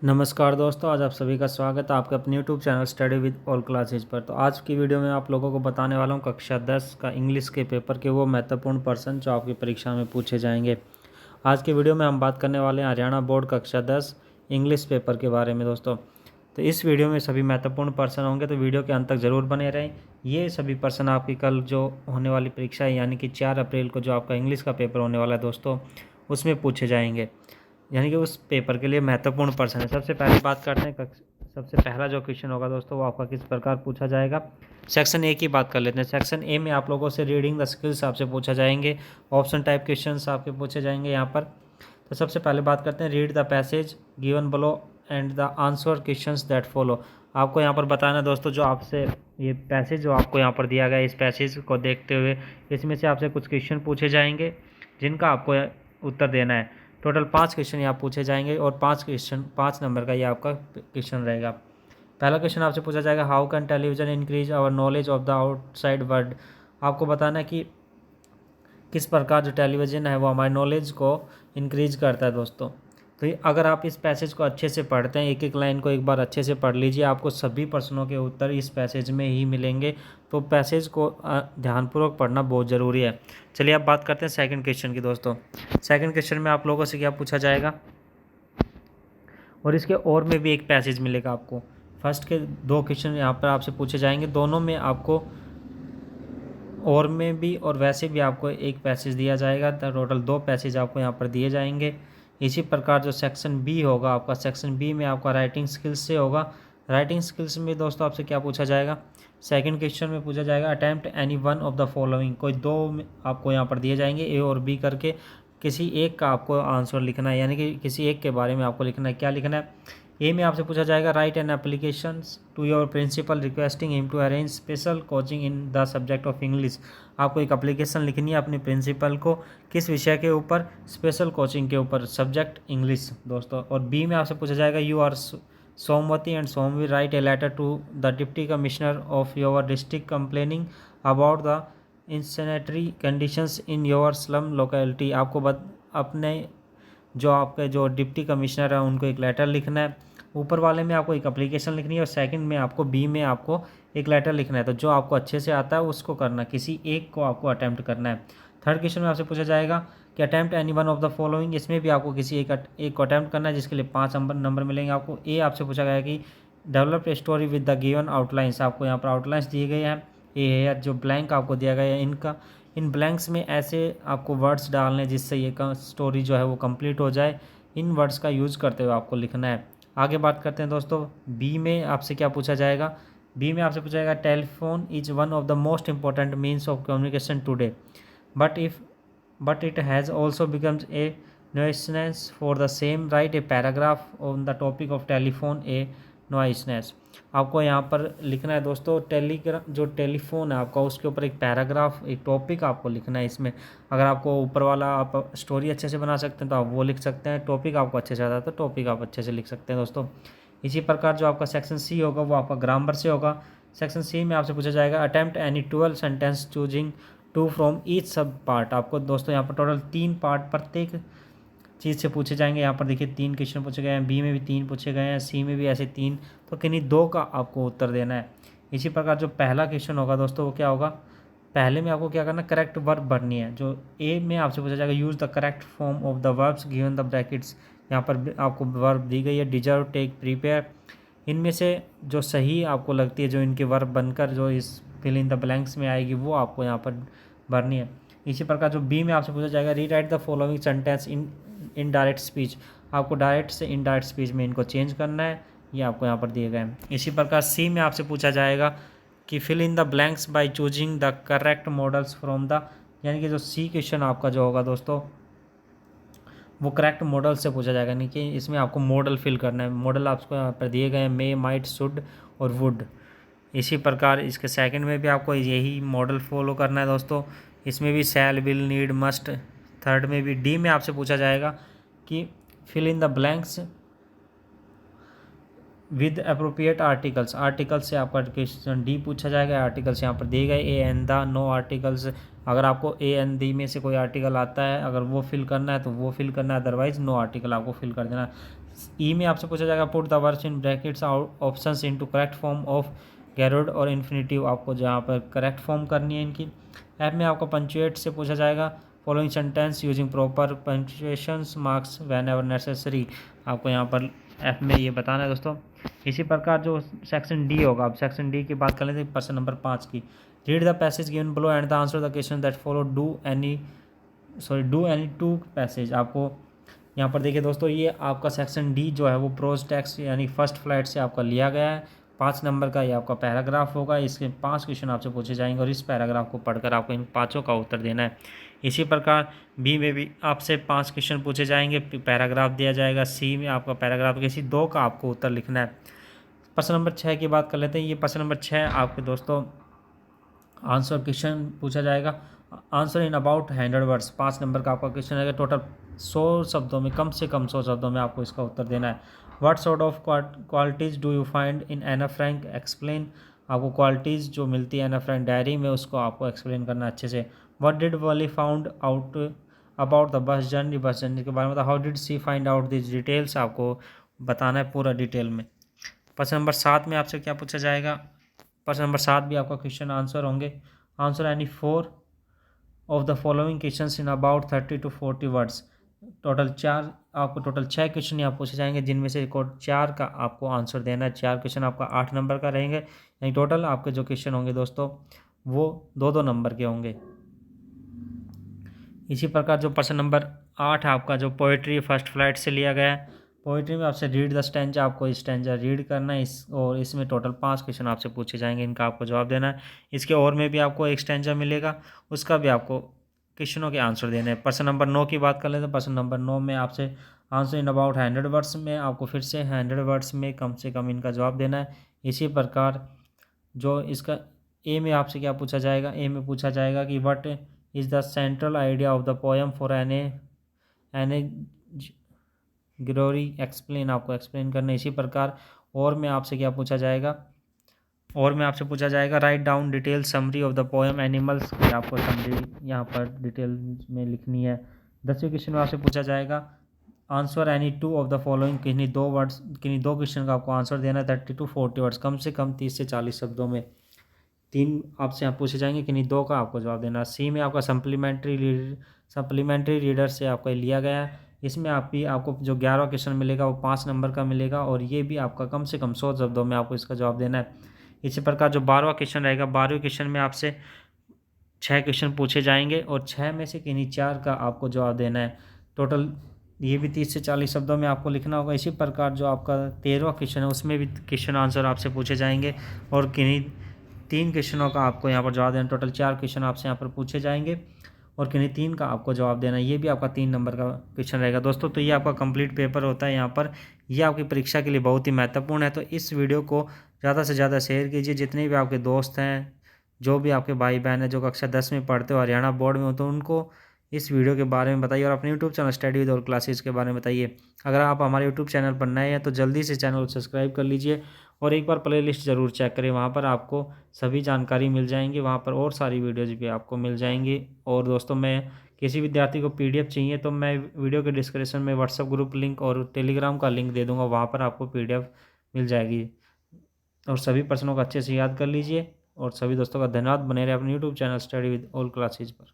नमस्कार दोस्तों, आज आप सभी का स्वागत है आपके अपने YouTube channel study with all classes पर। तो आज की वीडियो में आप लोगों को बताने वाला हूं कक्षा 10 का इंग्लिश के पेपर के वो महत्वपूर्ण प्रश्न जो आपकी परीक्षा में पूछे जाएंगे। आज की वीडियो में हम बात करने वाले हैं हरियाणा बोर्ड कक्षा 10 इंग्लिश पेपर के बारे में दोस्तों। तो इस वीडियो में सभी महत्वपूर्ण प्रश्न होंगे, तो वीडियो के अंत तक ज़रूर बने रहें। ये सभी प्रश्न आपकी कल जो होने वाली परीक्षा है यानी कि 4 अप्रैल को जो आपका इंग्लिश का पेपर होने वाला है दोस्तों, उसमें पूछे जाएंगे, यानी कि उस पेपर के लिए महत्वपूर्ण प्रश्न है। सबसे पहले बात करते हैं सबसे पहला जो क्वेश्चन होगा दोस्तों वो आपका किस प्रकार पूछा जाएगा। सेक्शन ए की बात कर लेते हैं। सेक्शन ए में आप लोगों से रीडिंग द स्किल्स आपसे पूछा जाएंगे, ऑप्शन टाइप क्वेश्चंस आपके पूछे जाएंगे यहाँ पर। तो सबसे पहले बात करते हैं read the passage given below and the answer questions that follow. आपको यहाँ पर बताना है दोस्तों, जो आपसे ये पैसेज जो आपको यहाँ पर दिया गया है, इस पैसेज को देखते हुए इसमें से आपसे कुछ क्वेश्चन पूछे जाएंगे जिनका आपको उत्तर देना है। टोटल 5 क्वेश्चन यहाँ पूछे जाएंगे और 5 नंबर का ये आपका क्वेश्चन रहेगा। पहला क्वेश्चन आपसे पूछा जाएगा, how can television increase our knowledge of the outside world. आपको बताना है कि किस प्रकार जो टेलीविज़न है वो हमारी नॉलेज को इंक्रीज करता है दोस्तों। तो अगर आप इस पैसेज को अच्छे से पढ़ते हैं, एक एक लाइन को एक बार अच्छे से पढ़ लीजिए, आपको सभी प्रश्नों के उत्तर इस पैसेज में ही मिलेंगे। तो पैसेज को ध्यानपूर्वक पढ़ना बहुत ज़रूरी है। चलिए अब बात करते हैं सेकंड क्वेश्चन की दोस्तों। सेकंड क्वेश्चन में आप लोगों से क्या पूछा जाएगा, और इसके और में भी एक पैसेज मिलेगा आपको। फर्स्ट के 2 क्वेश्चन यहाँ पर आपसे पूछे जाएंगे, दोनों में आपको और में भी और वैसे भी आपको एक पैसेज दिया जाएगा। तो टोटल 2 पैसेज आपको यहाँ पर दिए जाएंगे। इसी प्रकार जो सेक्शन बी होगा आपका, सेक्शन बी में आपका राइटिंग स्किल्स से होगा। राइटिंग स्किल्स में दोस्तों आपसे क्या पूछा जाएगा, सेकंड क्वेश्चन में पूछा जाएगा, attempt any one of the following. कोई 2 आपको यहाँ पर दिए जाएंगे, ए और बी करके, किसी एक का आपको आंसर लिखना है, यानी कि किसी एक के बारे में आपको लिखना है। क्या लिखना है, ए में आपसे पूछा जाएगा, write an application to your principal requesting him to arrange special coaching in the subject of English. आपको एक एप्लीकेशन लिखनी है अपने प्रिंसिपल को, किस विषय के ऊपर, स्पेशल कोचिंग के ऊपर, सब्जेक्ट इंग्लिश दोस्तों। और बी में आपसे पूछा जाएगा, you are Somvati and Somvir write a letter to the deputy commissioner of your district complaining about the insanitary conditions in your slum locality. आपको अपने जो आपके जो डिप्टी कमिश्नर है उनको एक लेटर लिखना है। ऊपर वाले में आपको एक एप्लीकेशन लिखनी है और सेकंड में आपको बी में आपको एक लेटर लिखना है। तो जो आपको अच्छे से आता है उसको करना, किसी एक को आपको अटैम्प्ट करना है। थर्ड क्वेश्चन में आपसे पूछा जाएगा कि attempt any one of the following. इसमें भी आपको किसी एक को अटैम्प्ट करना है, जिसके लिए 5 नंबर मिलेंगे आपको। ए आपसे पूछा गया कि develop a story with the given outlines. आपको यहाँ पर आउटलाइंस दिए गए हैं। ए है जो ब्लैंक आपको दिया गया है, इन ब्लैंक्स में ऐसे आपको वर्ड्स डालने जिससे ये स्टोरी जो है वो कंप्लीट हो जाए। इन वर्ड्स का यूज़ करते हुए आपको लिखना है। आगे बात करते हैं दोस्तों, बी में आपसे क्या पूछा जाएगा। बी में आपसे पूछा जाएगा, telephone is one of the most important means of communication today, but it has also becomes a nuisance for the same. Write a paragraph on the topic of telephone a nuisance. आपको यहाँ पर लिखना है दोस्तों, जो telephone है आपका उसके ऊपर एक पैराग्राफ, एक टॉपिक आपको लिखना है। इसमें अगर आपको ऊपर वाला आप स्टोरी अच्छे से बना सकते हैं तो आप वो लिख सकते हैं, टॉपिक आपको अच्छे से आता है तो टॉपिक आप अच्छे से लिख सकते हैं दोस्तों। इसी प्रकार जो आपका सेक्शन सी होगा वो आपका ग्रामर से होगा। सेक्शन सी में आपसे पूछा जाएगा, attempt any 12 sentence choosing 2 from each सब पार्ट। आपको दोस्तों यहाँ पर टोटल 3 पार्ट प्रत्येक चीज़ से पूछे जाएंगे। यहाँ पर देखिए 3 क्वेश्चन पूछे गए हैं, बी में भी 3 पूछे गए हैं, सी में भी ऐसे 3, तो किन्हीं 2 का आपको उत्तर देना है। इसी प्रकार जो पहला क्वेश्चन होगा दोस्तों वो क्या होगा, पहले में आपको क्या करना, करेक्ट वर्ब भरनी है। जो ए में आपसे पूछा जाएगा, use the correct form of the verbs given the brackets. यहाँ पर आपको वर्ब दी गई है, डिजर्व, टेक, प्रिपेयर। इनमें से जो सही आपको लगती है, जो इनके वर्ब बनकर जो इस फिल इन द ब्लैंक्स में आएगी, वो आपको यहाँ पर भरनी है। इसी प्रकार जो बी में आपसे पूछा जाएगा, rewrite the following sentence in direct speech. आपको डायरेक्ट से इनडायरेक्ट स्पीच में इनको चेंज करना है, ये आपको यहाँ पर दिए गए हैं। इसी प्रकार सी में आपसे पूछा जाएगा कि fill in the blanks by choosing the correct modals from the, यानी कि जो सी क्वेश्चन आपका जो होगा दोस्तों वो करेक्ट मॉडल से पूछा जाएगा, यानी कि इसमें आपको मॉडल फिल करना है। मॉडल आपको यहाँ पर दिए गए हैं, मे, माइट, शुड और वुड। इसी प्रकार इसके सेकंड में भी आपको यही मॉडल फॉलो करना है दोस्तों। इसमें भी shall, will, need, must. Third में भी डी में आपसे पूछा जाएगा कि fill in the blanks with appropriate articles. Articles से आपका क्वेश्चन डी पूछा जाएगा। आर्टिकल्स यहाँ पर दिए गए, a and the, no articles. अगर आपको ए एंड दी में से कोई आर्टिकल आता है, अगर वो फिल करना है तो वो फिल करना है, अदरवाइज नो आर्टिकल आपको फिल कर देना है। ई में आपसे पूछा जाएगा put the words in brackets options into correct form of gerund और इन्फिनेटिव, आपको जहाँ पर करेक्ट फॉर्म करनी है इनकी। एफ में आपको पंचुएट से पूछा जाएगा following sentence using proper punctuations marks whenever necessary, आपको यहाँ पर एफ में ये बताना है दोस्तों। इसी प्रकार जो सेक्शन डी होगा, अब सेक्शन डी की बात कर लेते हैं प्रश्न नंबर 5 की। Read the passage given below and the answer the question that follow do any two passage, आपको यहाँ पर देखिए दोस्तों, ये आपका सेक्शन डी जो है वो प्रोज टेक्स्ट यानी फर्स्ट फ्लाइट से आपका लिया गया है। 5 नंबर का ये आपका पैराग्राफ होगा, इसके 5 क्वेश्चन आपसे पूछे जाएंगे और इस पैराग्राफ को पढ़कर आपको इन 5 का उत्तर देना है। इसी प्रकार बी में भी आपसे 5 क्वेश्चन पूछे जाएंगे, पैराग्राफ दिया जाएगा। सी में आपका पैराग्राफ किसी 2 का आपको उत्तर लिखना है। प्रश्न नंबर 6 की बात कर लेते हैं। ये प्रश्न नंबर 6 आपके दोस्तों आंसर क्वेश्चन पूछा जाएगा, answer in about 100 words, 5 number का आपका क्वेश्चन है। टोटल 100 शब्दों में, कम से कम 100 शब्दों में आपको इसका उत्तर देना है। What sort of qualities do you find in Anne Frank explain, आपको क्वालिटीज़ जो मिलती है एना फ्रैंक डायरी में उसको आपको एक्सप्लेन करना अच्छे से। What did Valli found out about the bus journey के बारे में, how did she find out this details, आपको बताना है पूरा डिटेल में। प्रश्न नंबर 7 में आपसे क्या पूछा जाएगा, प्रश्न नंबर 7 भी आपका क्वेश्चन आंसर होंगे। Answer any 4 of the following question in about 30 to 40 words, total 6 question यहाँ पूछे जाएंगे, जिनमें से 4 का आपको आंसर देना है। 4 क्वेश्चन आपका 8 नंबर का रहेंगे, यानी टोटल आपके जो क्वेश्चन होंगे दोस्तों वो 2-2 नंबर के होंगे। इसी प्रकार जो प्रश्न नंबर 8 आपका जो पोइट्री फर्स्ट फ्लाइट से लिया गया है, पोइट्री में आपसे रीड द स्टैंजा, आपको स्टैंजा रीड करना है और इसमें टोटल 5 क्वेश्चन आपसे पूछे जाएंगे, इनका आपको जवाब देना है। इसके और में भी आपको एक स्टैंजा मिलेगा, उसका भी आपको क्वेश्चनों के आंसर देने हैं। प्रश्न नंबर 9 की बात कर लेते हैं। प्रश्न नंबर 9 में आपसे आंसर इन अबाउट 100 वर्ड्स में, आपको फिर से 100 वर्ड्स में कम से कम इनका जवाब देना है। इसी प्रकार जो इसका ए में आपसे क्या पूछा जाएगा, ए में पूछा जाएगा कि what is the central idea of the poem for Anne Gregory explain, आपको एक्सप्लेन करना है। इसी प्रकार और में आपसे क्या पूछा जाएगा, और में आपसे पूछा जाएगा write down detail summary of the poem animals की, आपको समरी यहाँ पर डिटेल में लिखनी है। 10वें क्वेश्चन में आपसे पूछा जाएगा answer any 2 of the following, किन्हीं 2 क्वेश्चन का आपको आंसर देना है। 30 to 40 वर्ड्स, कम से कम 30 से 40 शब्दों में। 3 आपसे यहाँ पूछे जाएंगे, किन्हीं 2 का आपको जवाब देना है। सी में आपका सप्लीमेंट्री रीडर से आपका लिया गया है। इसमें आपको जो 11वां क्वेश्चन मिलेगा वो 5 नंबर का मिलेगा और ये भी आपका कम से कम 100 शब्दों में आपको इसका जवाब देना है। इसी प्रकार जो 12वां क्वेश्चन रहेगा, 12वें क्वेश्चन में आपसे 6 क्वेश्चन पूछे जाएंगे और 6 में से किन्हीं 4 का आपको जवाब देना है। टोटल ये भी 30 से 40 शब्दों में आपको लिखना होगा। इसी प्रकार जो आपका 13वां क्वेश्चन है उसमें भी क्वेश्चन आंसर आपसे पूछे जाएंगे और किन्हीं 3 क्वेश्चनों का आपको यहाँ पर जवाब देना। टोटल 4 क्वेश्चन आपसे यहाँ पर पूछे जाएंगे और किन्हीं 3 का आपको जवाब देना है। ये भी आपका 3 नंबर का क्वेश्चन रहेगा दोस्तों। तो ये आपका कंप्लीट पेपर होता है यहाँ पर, ये आपकी परीक्षा के लिए बहुत ही महत्वपूर्ण है। तो इस वीडियो को ज़्यादा से ज़्यादा शेयर कीजिए, जितने भी आपके दोस्त हैं, जो भी आपके भाई बहन हैं जो कक्षा 10 में पढ़ते हो, हरियाणा बोर्ड में हो, तो उनको इस वीडियो के बारे में बताइए और अपने YouTube channel study with all classes के बारे में बताइए। अगर आप हमारे यूट्यूब चैनल पर नए हैं तो जल्दी से चैनल को सब्सक्राइब कर लीजिए और एक बार प्लेलिस्ट ज़रूर चेक करें, वहाँ पर आपको सभी जानकारी मिल जाएंगी, वहाँ पर और सारी वीडियोज़ भी आपको मिल जाएंगी। और दोस्तों, मैं किसी विद्यार्थी को PDF चाहिए तो मैं वीडियो के डिस्क्रिप्शन में व्हाट्सएप ग्रुप लिंक और टेलीग्राम का लिंक दे दूँगा, वहाँ पर आपको PDF मिल जाएगी। और सभी प्रश्नों को अच्छे से याद कर लीजिए और सभी दोस्तों का धन्यवाद। बने रहे अपने YouTube channel study with all classes पर।